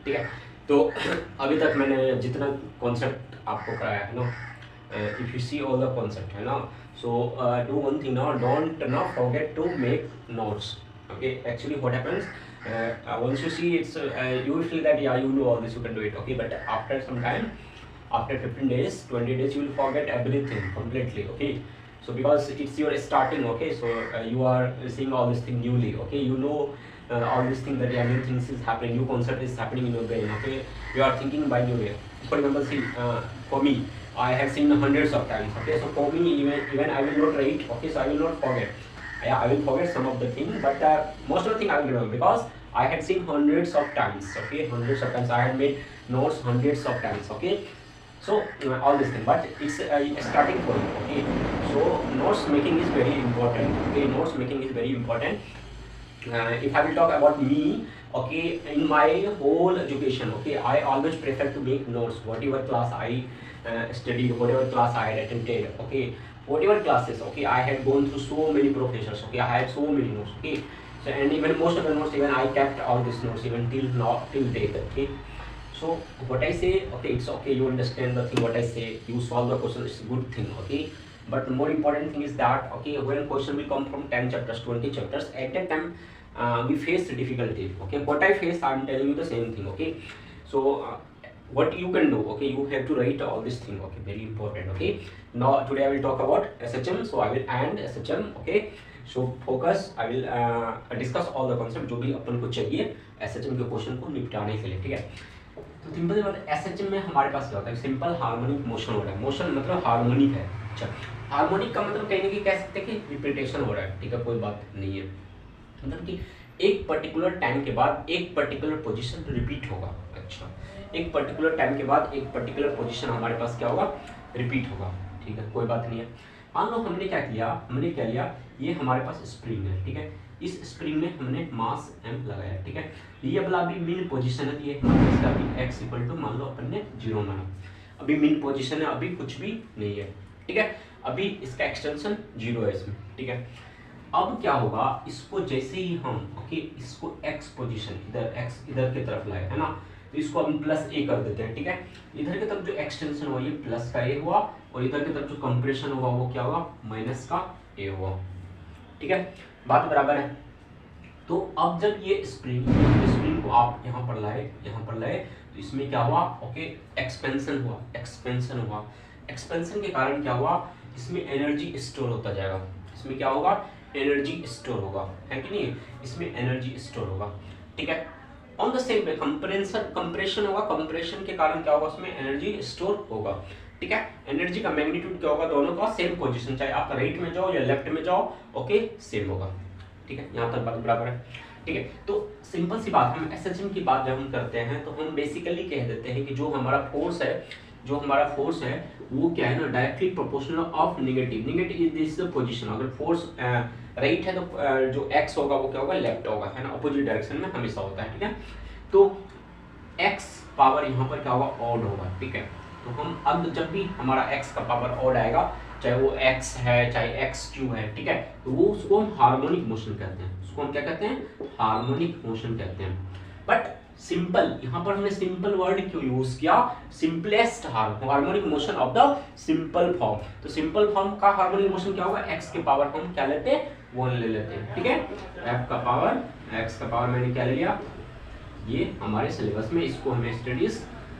ठीक है। तो अभी तक मैंने जितना कॉन्सेप्ट आपको कराया है ना, if you see all the concept है ना, so do one thing now, don't not forget to make notes. Okay, actually what happens, once you see it's you will feel that yeah, you know all this, you can do it. Okay, but after some time, after 15 days 20 days, you will forget everything completely. Okay, so because it's your starting. Okay, so you are seeing all this thing newly. Okay, you know all these things, that yeah, new things is happening, new concept is happening in your brain. Okay, you are thinking by new way. For example, see, for me, I have seen hundreds of times. Okay, so for me, even I will not write. Okay, so I will not forget. Yeah, I will forget some of the things, but most of the thing I will remember, because I had seen hundreds of times. Okay, hundreds of times I had made notes hundreds of times. Okay, so all this thing, but it's starting point. Okay, so notes making is very important. Okay, notes making is very important. If I will talk about me, okay, in my whole education, okay, I always prefer to make notes. Whatever class I studied, whatever class I had attended, okay, whatever classes, okay, I had gone through so many professors, okay, I had so many notes, okay, so and even most of the notes, even I kept all these notes even till now, till date, okay. So what I say, okay, it's okay, you understand the thing what I say, you solve the question, it's a good thing, okay. But the more important thing is that, okay, when question will come from 10 chapters, 20 chapters, at that time we face difficulty. Okay, what I face, I'm telling you the same thing. Okay, so what you can do, okay, you have to write all this thing. Okay, very important. Okay, now today I will talk about SHM, so I will end SHM. Okay, so focus, I will discuss all the concept जो भी अपन को चाहिए SHM के question को निपटाने के लिए, ठीक है। तो सिंपल सी बात है, SHM में हमारे पास क्या होता है, सिंपल हार्मोनिक मोशन हो रहा है। मोशन मतलब हार्मोनिक है। अच्छा, हार्मोनिक का मतलब कहीं ना कहीं कह सकते हैं कि रिपीटेशन हो रहा है, ठीक है, कोई बात नहीं है, मतलब कि एक पर्टिकुलर टाइम के बाद एक पर्टिकुलर पोजीशन रिपीट होगा। अच्छा, एक पर्टिकुलर टाइम के बाद एक पर्टिकुलर पोजीशन हमारे पास क्या होगा, रिपीट होगा, ठीक है, कोई बात नहीं है। मान लो हमने क्या लिया, ये हमारे पास स्प्रिंग है, ठीक है, इस स्प्रिंग में हमने मास m लगाया, ठीक है, ये वाला अभी मीन पोजीशन है, ये इसका अभी x इक्वल टू मान लो अपन ने 0 माना, अभी मीन पोजीशन है, अभी कुछ भी नहीं है, ठीक है, अभी इसका एक्सटेंशन 0 है इसमें, ठीक है। अब क्या होगा, इसको जैसे ही हम ओके इसको x पोजीशन इधर की तरफ लाए, है ना, तो इसको हम प्लस a कर देते हैं, ठीक है। इधर की तरफ जो एक्सटेंशन हुआ ये प्लस का a हुआ, और इधर की तरफ जो कंप्रेशन हुआ वो क्या होगा, माइनस का a हुआ, ठीक है, बात बराबर है। तो अब जब ये स्प्रिंग को आप यहाँ पर लाए, तो इसमें क्या हुआ, ओके, एक्सपेंशन हुआ। एक्सपेंशन के कारण क्या हुआ, इसमें एनर्जी स्टोर होता जाएगा, इसमें क्या होगा, एनर्जी स्टोर होगा, है कि नहीं, इसमें एनर्जी स्टोर होगा, ठीक है। On the same way compression होगा, कंप्रेशन के कारण क्या होगा, उसमें एनर्जी स्टोर होगा, ठीक है। एनर्जी का मैग्नीट्यूड क्या होगा, दोनों का सेम पोजीशन, चाहे आप राइट में जाओ या लेफ्ट में जाओ, ओके, सेम होगा, ठीक है, यहाँ तक बात बराबर है, ठीक है। तो सिंपल सी बात, हम SHM की बात जब हम करते हैं तो हम बेसिकली कह देते हैं कि जो हमारा फोर्स है वो क्या है ना, directly proportional of negative is this position. अगर फोर्स राइट है तो जो x होगा वो क्या होगा, लेफ्ट होगा, है ना, अपोजिट डायरेक्शन में हमेशा होता है, ठीक है। तो x पावर यहाँ पर क्या होगा, ऑड होगा, ठीक है। तो हम अब जब भी हमारा x का पावर ऑड आएगा, चाहे वो x है चाहे x³ है, ठीक है, तो वो उसको हम हार्मोनिक मोशन कहते हैं, उसको हम क्या कहते हैं, हार्मोनिक मोशन कहते हैं। बट सिंपल, यहाँ पर हमने सिंपल वर्ड क्यों यूज किया, simplest harmonic motion of the simple form. तो सिंपल फॉर्म का हार्मोनिक मोशन क्या होगा, x के पावर हम क्या लेते हैं, 1 ले लेते हैं, ठीक है, f का पावर, x का पावर मैंने क्या ले लिया, ये हमारे सिलेबस में इसको हमें स्टडीज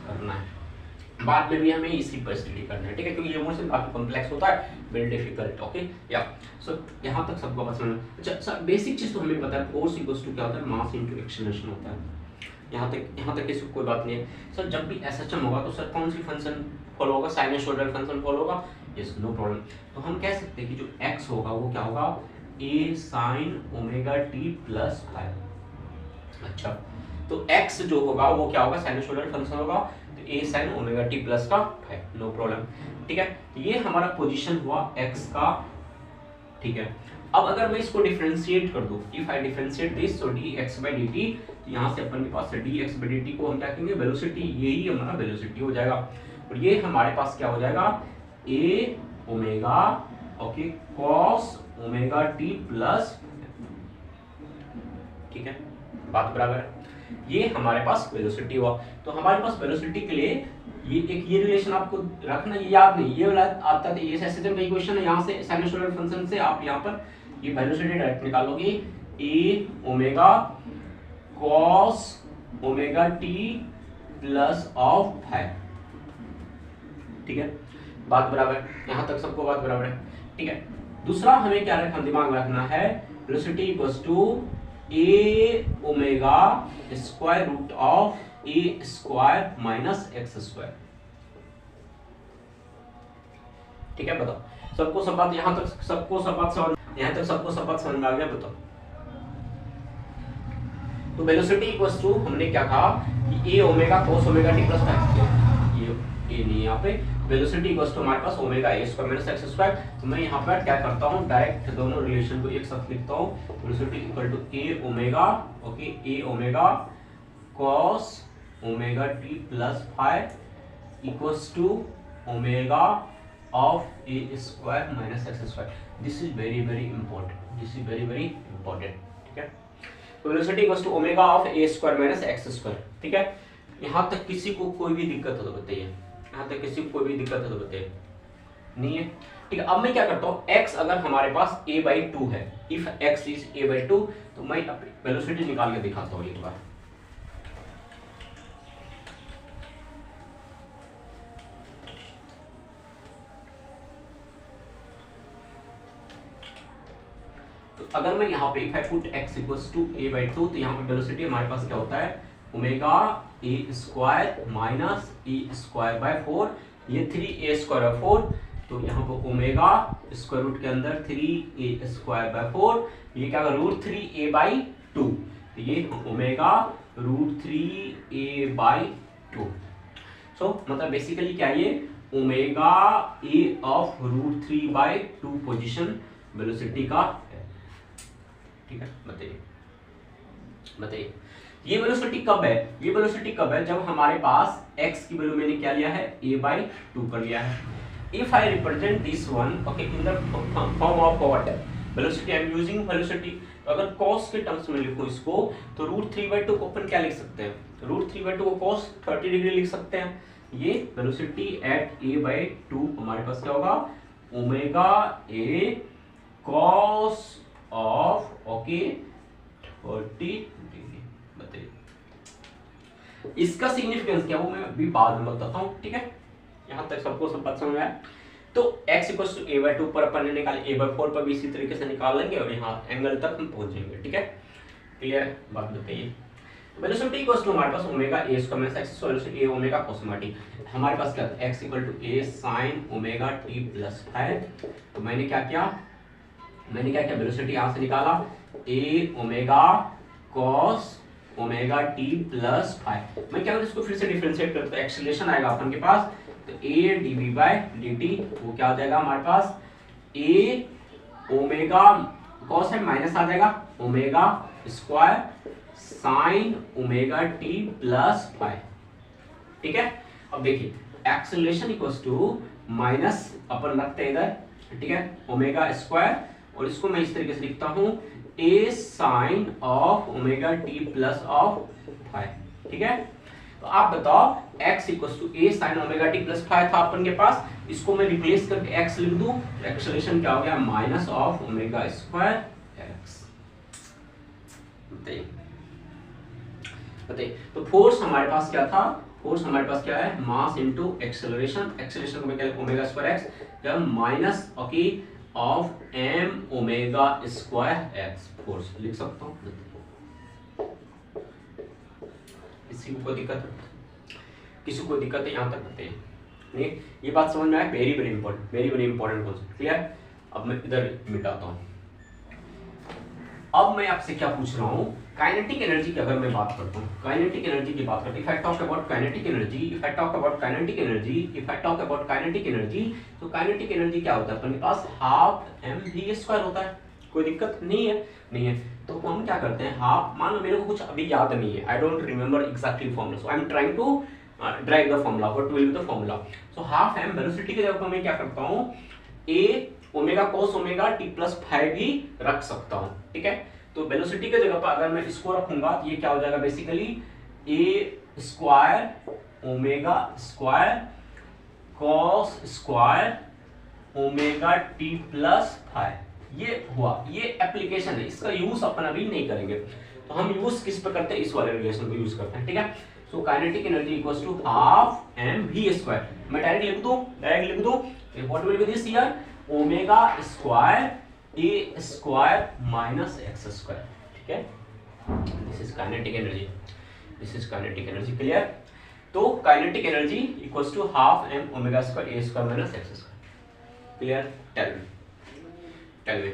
करना है, बाद में भी हमें इसी पर स्टडी करना है, ठीक है, क्योंकि ये मोशन काफी कॉम्प्लेक्स होता है, वेरी डिफिकल्ट, ओके, या सो यहाँ तक सबको बस समझ। अच्छा सर, बेसिक चीज तो हमें पता है, फोर्स इक्वल्स टू क्या होता है, मास इनटू एक्सेलरेशन होता है, यहाँ तक इसको कोई बात नहीं है। सर जब भी SHM होगा तो सर कौन सी फंक्शन फॉलो होगा, साइनसोइडल फंक्शन फॉलो होगा, यस, नो प्रॉब्लम। तो हम कह सकते हैं कि जो x होगा वो क्या होगा, a sin omega t plus five. अच्छा, तो x जो होगा वो क्या होगा, साइनसोइडल फंक्शन होगा, तो a sin omega t plus का 5, नो प्रॉब्लम, ठीक है। ये हमारा पोजीशन हुआ x का, ठीक है। अब अगर मैं इसको डिफरेंशिएट कर दूं, if I differentiate this, so dx/dt, यहाँ से अपन के पास dx/dt को हम क्या कहेंगे, वेलोसिटी, यही हमारा वेलोसिटी हो जाएगा, और ये हमारे पास क्या हो जाएगा, a omega, okay, cos omega t plus, ठीक है, बात बराबर है। ये हमारे पास वेलोसिटी हुआ। तो हमारे पास वेलोसिटी के लिए ये रिलेशन आपको रखना, ये याद नहीं, ये वाला आता है, ये सेसिजन का इक्वेशन है, यहाँ से साइनसोइडल फंक्शन से आप यहाँ पर ये वेलोसिटी डायरेक्ट निकालोगे, a omega cos omega t plus of five. ठीक है, बात बराबर, यहाँ तक सबको बात बराबर है। ठीक है, दूसरा हमें क्या रखना, दिमाग रखना है, velocity equals to a omega square root of a square minus x square. ठीक है, बताओ सबको सब बात, यहाँ तक सबको सब बात समझ, यहाँ तक सबको सब बात समझ में आ गया? बताओ। तो वेलोसिटी इक्वल्स टू हमने क्या कहा कि a omega cos omega t plus ये नहीं, यहाँ पे वेलोसिटी इक्वल्स टू हमारे पास omega a square minus x square. तो मैं यहाँ पर क्या करता हूँ, डायरेक्ट दोनों रिलेशन को एक साथ लिखता हूँ, velocity equal to a omega, okay, a omega cos omega t plus five equals to omega of a square minus x square. This is very very important, this is very very important. ठीक है, तो velocity equals to omega of a square minus x square. ठीक है, यहाँ तक किसी को कोई भी दिक्कत हो तो बताइए, यहाँ तक किसी को कोई भी दिक्कत हो तो बताइए, नहीं है? ठीक है, अब मैं क्या करता हूँ, x अगर हमारे पास a/2 है, इफ x इज a/2, तो मैं वेलोसिटी निकाल के दिखाता हूँ एक बार। तो अगर मैं यहाँ पे if I put x equals to a/2, तो यहाँ पे वेलोसिटी हमारे पास क्या होता है, omega a square minus A square by 4, ये 3a स्क्वायर बाय 4, तो यहाँ पर ओमेगा स्क्वायर रूट के अंदर 3a स्क्वायर बाय 4, ये क्या होगा, रूट 3a/2, तो ये ओमेगा रूट 3a/2। सो मतलब बेसिकली क्या, ये omega a of root 3/2 position velocity का है। ठीक है, बताइए ये वेलोसिटी कब है, ये वेलोसिटी कब है, जब हमारे पास x की वैल्यू मैंने क्या लिया है, a/2 पर लिया है। If I represent this one, okay, in the form of what, velocity, I am using velocity, अगर cos के टर्म्स में लिखूं इसको, तो रूट 3/2 को अपन क्या लिख सकते हैं, रूट 3/2 को cos 30 डिग्री लिख सकते हैं। ये वेलोसिटी एट a/2 हमारे पास क्या होगा, omega A cos of, okay, 30 degree. बताइए इसका सिग्निफिकेंस क्या, वो मैं अभी बाद में बताता हूँ। ठीक है, यहाँ तक सबको सब बात समझ में आया? तो x इक्वल्स टू a/2 पर अपन ने निकाले, a/4 पर भी इसी तरीके से निकाल लेंगे और यहाँ एंगल तक हम पहुंच जाएंगे। ठीक है, क्लियर है बात? बताइए वेलोसिटी इक्वल्स टू हमारे पास omega a square minus x square, a omega cos omega t. हमारे पास क्या था, x equal to a sin omega t plus 5। तो मैंने क्या किया, वेलोसिटी यहाँ से निकाला, a omega cos omega t plus 5। मैं क्या करूँ, इसको फिर से डिफरेंशिएट करता हूँ, एक्सेलरेशन आएगा अपन के पास, तो a dv/dt वो क्या हो जाएगा हमारे पास, a ओमेगा cos है माइनस आ जाएगा, omega square sine omega t plus 5। ठीक है, अब देखिए एक्सेलरेशन इक्वल्स टू माइनस अपन रखते हैं इधर, ठीक है, ओमेगा स्क्वायर, और इसको मैं इस तरीके से लिखता हूँ a sine of omega t plus of 5। ठीक है, तो आप बताओ x equals to a sine omega t plus 5 था अपन के पास, इसको मैं रिप्लेस करके x लिख दूं, एक्सेलरेशन क्या हो गया, minus of omega square x। बताइए तो फोर्स हमारे पास क्या था, फोर्स हमारे पास क्या है, मास इनटू एक्सेलरेशन, एक्सेलरेशन को मैं क्या लिखूं, ओमेगा स्क्वायर x, या minus, okay, of m omega square x, force लिख सकता हूं। किसी को कोई दिक्कत है, किसी को दिक्कत है, यहाँ तक बताइए। नहीं, ये बात समझ में आया, very very important, very very important concept. Clear? अब मैं इधर मिटाता हूँ। अब मैं आपसे क्या पूछ रहा हूँ, काइनेटिक एनर्जी की अगर मैं बात करता हूँ, काइनेटिक एनर्जी की बात करते हैं, if I talk about kinetic energy, if I talk about kinetic energy, if I talk about kinetic energy, तो काइनेटिक एनर्जी क्या होता है अपने पास, हाफ mv² होता है। कोई दिक्कत नहीं है, नहीं है, तो हम क्या करते हैं, हाफ, मान लो मेरे को कुछ अभी याद नहीं है, I don't remember exactly formula, so I am trying to derive the formula, what will be the formula. So half m velocity की जगह पर मैं क्या करता हूँ, a omega cos omega t plus 5 भी रख सकता हूँ। ठीक है, तो वेलोसिटी की जगह पर अगर मैं इसको रखूंगा तो ये क्या हो जाएगा basically a square omega square cos square omega t plus five. ये हुआ, ये एप्लीकेशन है, इसका यूज अपन अभी नहीं करेंगे। तो हम यूज किस पर करते हैं, इस वाले रिलेशन को यूज करते हैं, ठीक है। So kinetic energy equals to half m v square. मैं डायरेक्ट लिख दूं what will be this here omega square a square minus x square, ठीक है। This is kinetic energy, this is kinetic energy, clear. तो kinetic energy equals to half m omega square a square minus x square, clear. Tell me,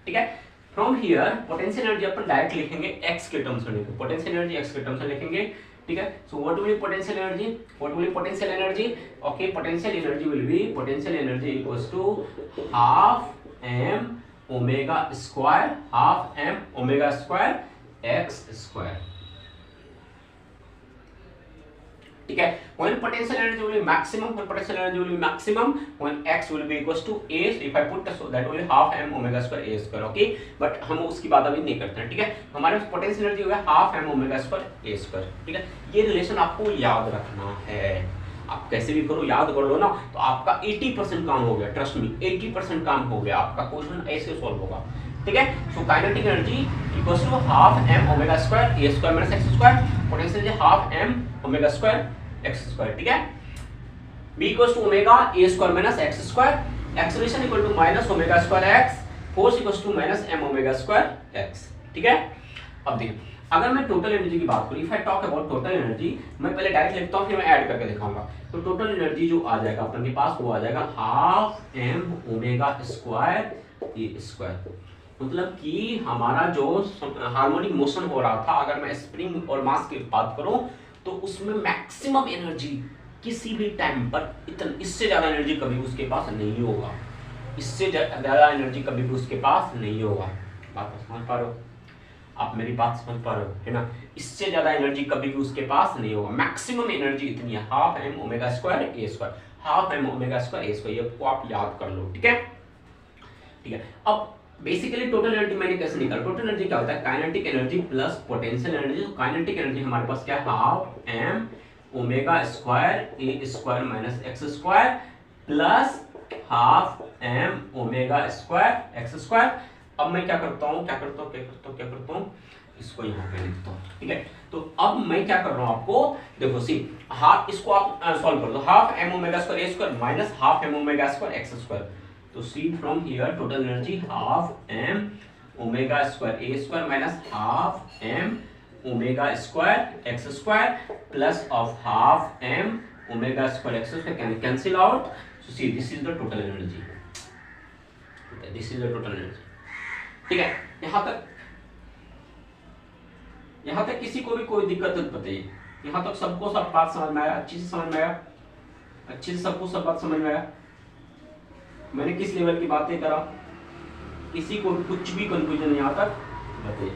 ठीक है। From here potential energy अपन direct लिखेंगे x के terms में, लिखेंगे potential energy x के terms में लिखेंगे, ठीक है। So what will be potential energy, what will be potential energy, okay. Potential energy will be potential energy equals to half m omega square, half m omega square x square, ठीक है। when potential energy will be maximum, when potential energy will be maximum when x will be equals to a, if I put so that will be half m omega square a square, okay। but हम उसकी बात अभी नहीं करते हैं, ठीक है। हमारे पास पोटेंशियल एनर्जी होगा half m omega square a square, ठीक है। ये रिलेशन आपको याद रखना है, आप कैसे भी करो याद कर लो ना, तो आपका 80% काम हो गया, ट्रस्ट मी 80% काम हो गया आपका, क्वेश्चन ऐसे सॉल्व होगा, ठीक है। So kinetic energy equals to half m omega square a square minus x square, potential energy half m omega square x square, ठीक है। b equals to omega a square minus x square, acceleration equal to minus omega square x, force equals to minus m omega square x, ठीक है। अब देखिए अगर मैं total energy की बात करूं, if I talk about total energy, मैं पहले डायरेक्ट लिखता हूं फिर मैं ऐड करके दिखाऊंगा। तो टोटल एनर्जी जो आ जाएगा अपन के पास वो आ जाएगा half m omega square a square, मतलब कि हमारा जो हार्मोनिक मोशन हो रहा था, अगर मैं स्प्रिंग और मास की बात करूं तो उसमें मैक्सिमम एनर्जी किसी भी टाइम पर इससे ज्यादा एनर्जी कभी उसके पास नहीं होगा, इससे ज्यादा एनर्जी कभी भी उसके पास नहीं होगा। बात समझ पा रहे हो आप, मेरी बात समझ पा रहे हो है ना। इससे ज्यादा एनर्जी कभी भी उसके पास नहीं होगा, मैक्सिमम एनर्जी इतनी है half m omega square a square, half m omega square a square, ये आप याद कर लो, ठीक है, ठीक है। अब बेसिकली टोटल एनर्जी मैंने कैसे निकाला, टोटल एनर्जी क्या होता है kinetic energy plus potential energy. तो काइनेटिक एनर्जी हमारे पास क्या है half m omega square a square minus x square plus half m omega square x square. अब मैं क्या करता हूँ इसको यहाँ पे लिखता हूँ, ठीक है। तो अब मैं क्या कर रहा हूँ आपको देखो सी हाफ, इसको आप सॉल्व कर दो, half m omega square a square minus half m omega square x square. तो see from here total energy half m omega square a square minus half m omega square x square plus of half m omega square x square can cancel out. So see this is the total energy. Okay, this is the total energy. ठीक है, यहाँ तक किसी को भी कोई दिक्कत नहीं बताइए, यहाँ तक सबको सब बात समझ में आया, अच्छे से समझ में आया, अच्छे से सबको सब बात समझ में आया। मैंने किस लेवल की बातें करा, किसी को कुछ भी कंफ्यूजन यहाँ तक बताइए,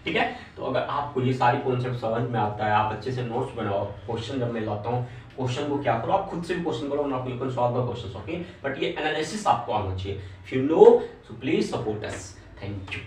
ठीक है। तो अगर आपको ये सारी कॉन्सेप्ट समझ में आता है, आप अच्छे से नोट्स बनाओ, क्वेश्चन जब मैं लाता हूँ क्वेश्चन को क्या करो, आप खुद से भी क्वेश्चन करो, not you can solve the questions, okay. But ये एनालिसिस आपको आना चाहिए, if you know so please support us, thank you.